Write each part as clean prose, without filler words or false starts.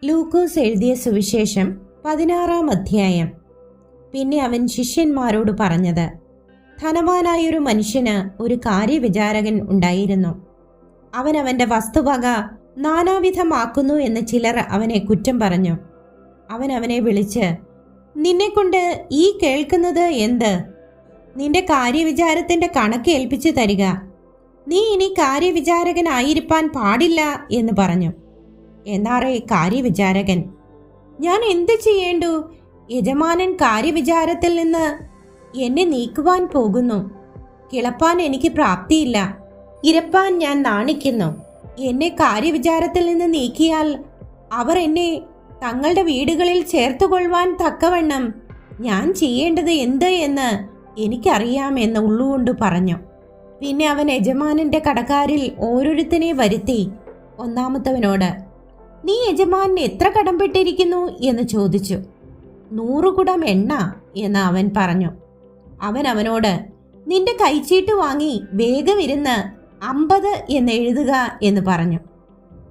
ലൂക്കോസ് എഴുതിയ സുവിശേഷം 16-ാം അധ്യായം. പിന്നെ അവൻ ശിഷ്യന്മാരോട് പറഞ്ഞത്, ധനവാനായൊരു മനുഷ്യന് ഒരു കാര്യവിചാരകൻ ഉണ്ടായിരുന്നു. അവൻ അവന്റെ വസ്തുവക നാനാവിധമാക്കുന്നു എന്ന് ചിലർ അവനെ കുറ്റം പറഞ്ഞു. അവൻ അവനെ വിളിച്ച്, നിന്നെക്കൊണ്ട് ഈ കേൾക്കുന്നത് എന്ത്? നിന്റെ കാര്യവിചാരത്തിന്റെ കണക്ക് ഏൽപ്പിച്ചു തരിക. നീ ഇനി കാര്യവിചാരകനായിരിക്കാൻ പാടില്ല എന്ന് പറഞ്ഞു. എന്നാറേ കാര്യവിചാരകൻ, ഞാൻ എന്ത് ചെയ്യേണ്ടു? യജമാനൻ കാര്യവിചാരത്തിൽ നിന്ന് എന്നെ നീക്കുവാൻ പോകുന്നു. കിളപ്പാൻ എനിക്ക് പ്രാപ്തിയില്ല, ഇരപ്പാൻ ഞാൻ നാണിക്കുന്നു. എന്നെ കാര്യവിചാരത്തിൽ നിന്ന് നീക്കിയാൽ അവർ എന്നെ തങ്ങളുടെ വീടുകളിൽ ചേർത്തുകൊള്ളുവാൻ തക്കവണ്ണം ഞാൻ ചെയ്യേണ്ടത് എന്ത് എന്ന് എനിക്കറിയാമെന്ന് ഉള്ളുകൊണ്ട് പറഞ്ഞു. പിന്നെ അവൻ യജമാനന്റെ കടക്കാരിൽ ഓരോരുത്തനെ വരുത്തി ഒന്നാമത്തവനോട്, നീ യജമാനന് എത്ര കടംപെട്ടിരിക്കുന്നു എന്ന് ചോദിച്ചു. 100 കുടം എണ്ണ എന്ന് അവൻ പറഞ്ഞു. അവൻ അവനോട്, നിന്റെ കൈച്ചീട്ട് വാങ്ങി വേഗം ഇരുന്ന് 50 എന്ന് എഴുതുക എന്ന് പറഞ്ഞു.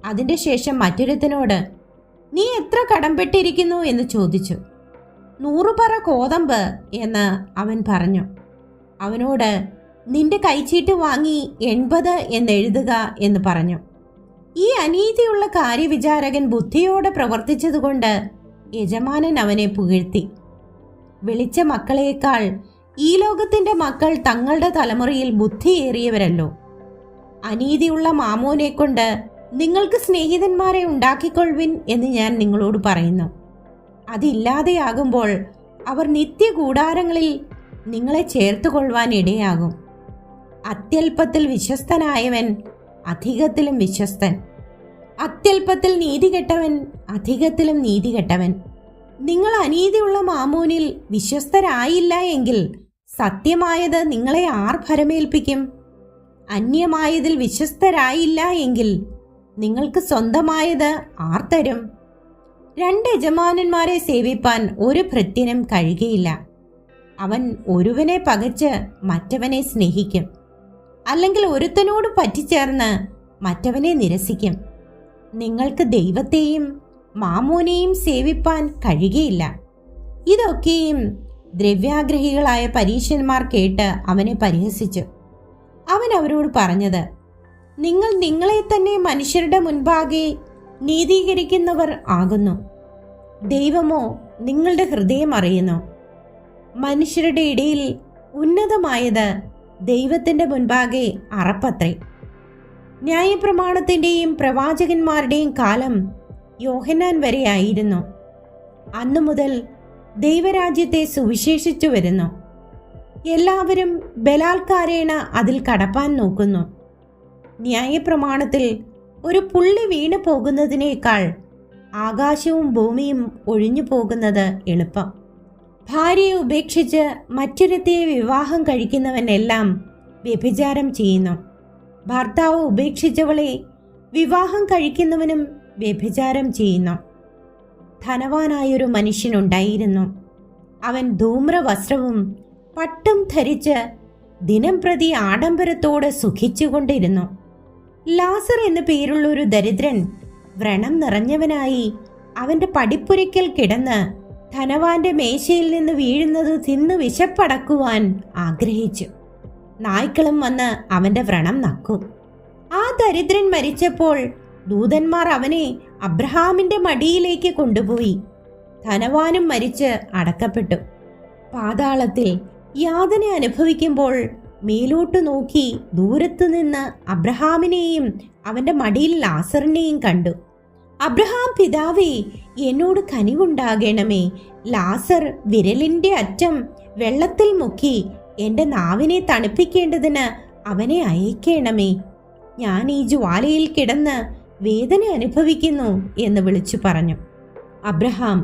അതിന്റെ ശേഷം മറ്റൊരുത്തനോട്, നീ എത്ര കടംപെട്ടിരിക്കുന്നു എന്ന് ചോദിച്ചു. 100 പറ കോതമ്പ് എന്ന് അവൻ പറഞ്ഞു. അവനോട്, നിന്റെ കൈച്ചീട്ട് വാങ്ങി 80 എന്ന് എഴുതുക എന്ന് പറഞ്ഞു. ഈ അനീതിയുള്ള കാര്യവിചാരകൻ ബുദ്ധിയോടെ പ്രവർത്തിച്ചതുകൊണ്ട് യജമാനൻ അവനെ പുകഴ്ത്തി. വിളിച്ച മക്കളേക്കാൾ ഈ ലോകത്തിന്റെ മക്കൾ തങ്ങളുടെ തലമുറയിൽ ബുദ്ധിയേറിയവരല്ലോ. അനീതിയുള്ള മാമോനെ കൊണ്ട് നിങ്ങൾക്ക് സ്നേഹിതന്മാരെ ഉണ്ടാക്കിക്കൊള്ളുവിൻ എന്ന് ഞാൻ നിങ്ങളോട് പറയുന്നു. അതില്ലാതെയാകുമ്പോൾ അവർ നിത്യകൂടാരങ്ങളിൽ നിങ്ങളെ ചേർത്തുകൊള്ളുവാൻ ഇടയാകും. അത്യല്പത്തിൽ വിശ്വസ്തനായവൻ അധികത്തിലും വിശ്വസ്തൻ, അത്യല്പത്തിൽ നീതികെട്ടവൻ അധികത്തിലും നീതികെട്ടവൻ. നിങ്ങൾ അനീതിയുള്ള മാമോനിൽ വിശ്വസ്തരായില്ല എങ്കിൽ സത്യമായത് നിങ്ങളെ ആർ ഭരമേൽപ്പിക്കും? അന്യമായതിൽ വിശ്വസ്തരായില്ല എങ്കിൽ നിങ്ങൾക്ക് സ്വന്തമായത് ആർ തരും? 2 യജമാനന്മാരെ സേവിപ്പാൻ ഒരു ഭൃത്യനും കഴിയുകയില്ല. അവൻ ഒരുവനെ പകച്ച് മറ്റവനെ സ്നേഹിക്കും, അല്ലെങ്കിൽ ഒരുത്തനോട് പറ്റിച്ചേർന്ന് മറ്റവനെ നിരസിക്കും. നിങ്ങൾക്ക് ദൈവത്തെയും മാമോനെയും സേവിപ്പാൻ കഴിയുകയില്ല. ഇതൊക്കെയും ദ്രവ്യാഗ്രഹികളായ പരീശന്മാർ കേട്ട് അവനെ പരിഹസിച്ചു. അവൻ അവരോട് പറഞ്ഞത്, നിങ്ങൾ നിങ്ങളെ തന്നെ മനുഷ്യരുടെ മുൻപാകെ നീതീകരിക്കുന്നവർ ആകുന്നു. ദൈവമോ നിങ്ങളുടെ ഹൃദയം അറിയുന്നു. മനുഷ്യരുടെ ഇടയിൽ ഉന്നതമായത് ദൈവത്തിന്റെ മുൻപാകെ അറപ്പത്രേ. ന്യായപ്രമാണത്തിന്റെയും പ്രവാചകന്മാരുടെയും കാലം യോഹന്നാൻ വരെ ആയിരുന്നു. അന്നു മുതൽ ദൈവരാജ്യത്തെ സുവിശേഷിച്ചു വരുന്നു. എല്ലാവരും ബലാത്കാരേണ അതിൽ കടപ്പാൻ നോക്കുന്നു. ന്യായപ്രമാണത്തിൽ ഒരു പുള്ളി വീണു പോകുന്നതിനേക്കാൾ ആകാശവും ഭൂമിയും ഒഴിഞ്ഞു പോകുന്നത് എളുപ്പം. ഭാര്യയെ ഉപേക്ഷിച്ച് മറ്റൊരുത്തിയെ വിവാഹം കഴിക്കുന്നവനെല്ലാം വ്യഭിചാരം ചെയ്യുന്നു. ഭർത്താവ് ഉപേക്ഷിച്ചവളെ വിവാഹം കഴിക്കുന്നവനും വ്യഭിചാരം ചെയ്യുന്നു. ധനവാനായൊരു മനുഷ്യനുണ്ടായിരുന്നു. അവൻ ധൂമ്രവസ്ത്രവും പട്ടും ധരിച്ച് ദിനം പ്രതി ആഡംബരത്തോടെ സുഖിച്ചുകൊണ്ടിരുന്നു. ലാസർ എന്നു പേരുള്ള ഒരു ദരിദ്രൻ വ്രണം നിറഞ്ഞവനായി അവന്റെ പടിപ്പുരയ്ക്കൽ കിടന്ന് ധനവാന്റെ മേശയിൽ നിന്ന് വീഴുന്നത് തിന്ന് വിശപ്പടക്കുവാൻ ആഗ്രഹിച്ചു. നായ്ക്കളും വന്ന് അവന്റെ വ്രണം നക്കും. ആ ദരിദ്രൻ മരിച്ചപ്പോൾ ദൂതന്മാർ അവനെ അബ്രഹാമിന്റെ മടിയിലേക്ക് കൊണ്ടുപോയി. ധനവാനും മരിച്ച് അടക്കപ്പെട്ടു. പാതാളത്തിൽ യാതന അനുഭവിക്കുമ്പോൾ മേലോട്ടു നോക്കി ദൂരത്തു നിന്ന് അബ്രഹാമിനെയും അവന്റെ മടിയിൽ ലാസറിനെയും കണ്ടു. അബ്രഹാം പിതാവേ, എന്നോട് കനിവുണ്ടാകണമേ. ലാസർ വിരലിന്റെ അറ്റം വെള്ളത്തിൽ മുക്കി എന്റെ നാവിനെ തണുപ്പിക്കേണ്ടതിന് അവനെ അയക്കണമേ. ഞാൻ ഈ ജ്വാലയിൽ കിടന്ന് വേദന അനുഭവിക്കുന്നു എന്ന് വിളിച്ചു പറഞ്ഞു. അബ്രഹാം,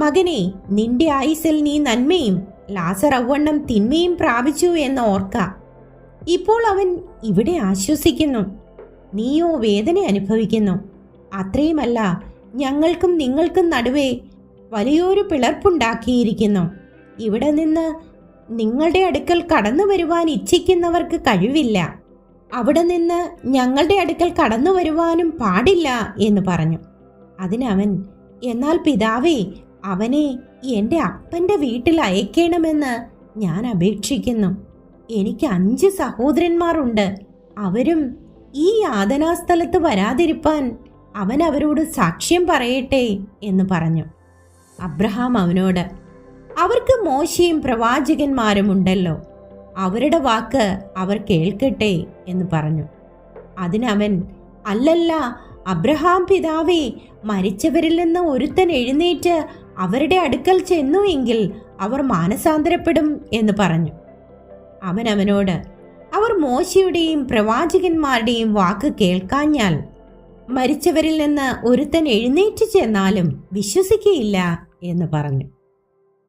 മകനെ, നിന്റെ ആയുസ്സിൽ നീ നന്മയും ലാസർ അവണ്ണം തിന്മയും പ്രാപിച്ചു എന്ന് ഓർക്ക. ഇപ്പോൾ അവൻ ഇവിടെ ആശ്വസിക്കുന്നു, നീയോ വേദന അനുഭവിക്കുന്നു. അത്രയുമല്ല, ഞങ്ങൾക്കും നിങ്ങൾക്കും നടുവേ വലിയൊരു പിളർപ്പുണ്ടാക്കിയിരിക്കുന്നു. ഇവിടെ നിന്ന് നിങ്ങളുടെ അടുക്കൽ കടന്നു വരുവാൻ ഇച്ഛിക്കുന്നവർക്ക് കഴിവില്ല, അവിടെ നിന്ന് ഞങ്ങളുടെ അടുക്കൽ കടന്നു വരുവാനും പാടില്ല എന്ന് പറഞ്ഞു. അതിനവൻ, എന്നാൽ പിതാവേ, അവനെ എൻ്റെ അപ്പൻ്റെ വീട്ടിൽ അയക്കണമെന്ന് ഞാൻ അപേക്ഷിക്കുന്നു. എനിക്ക് 5 സഹോദരന്മാരുണ്ട്. അവരും ഈ യാതനാസ്ഥലത്ത് വരാതിരിപ്പാൻ അവൻ അവരോട് സാക്ഷ്യം പറയട്ടെ എന്ന് പറഞ്ഞു. അബ്രഹാം അവനോട്, അവർക്ക് മോശയും പ്രവാചകന്മാരും ഉണ്ടല്ലോ, അവരുടെ വാക്ക് അവർ കേൾക്കട്ടെ എന്ന് പറഞ്ഞു. അതിനവൻ, അല്ലല്ല അബ്രഹാം പിതാവേ, മരിച്ചവരിൽ നിന്ന് ഒരുത്തൻ എഴുന്നേറ്റ് അവരുടെ അടുക്കൽ ചെന്നു എങ്കിൽ അവർ മാനസാന്തരപ്പെടും എന്ന് പറഞ്ഞു. അവൻ അവനോട്, അവർ മോശയുടെയും പ്രവാചകന്മാരുടെയും വാക്ക് കേൾക്കാഞ്ഞാൽ മരിച്ചവരിൽ നിന്ന് ഒരുത്തൻ എഴുന്നേറ്റ് ചെന്നാലും വിശ്വസിക്കയില്ല എന്ന് പറഞ്ഞു.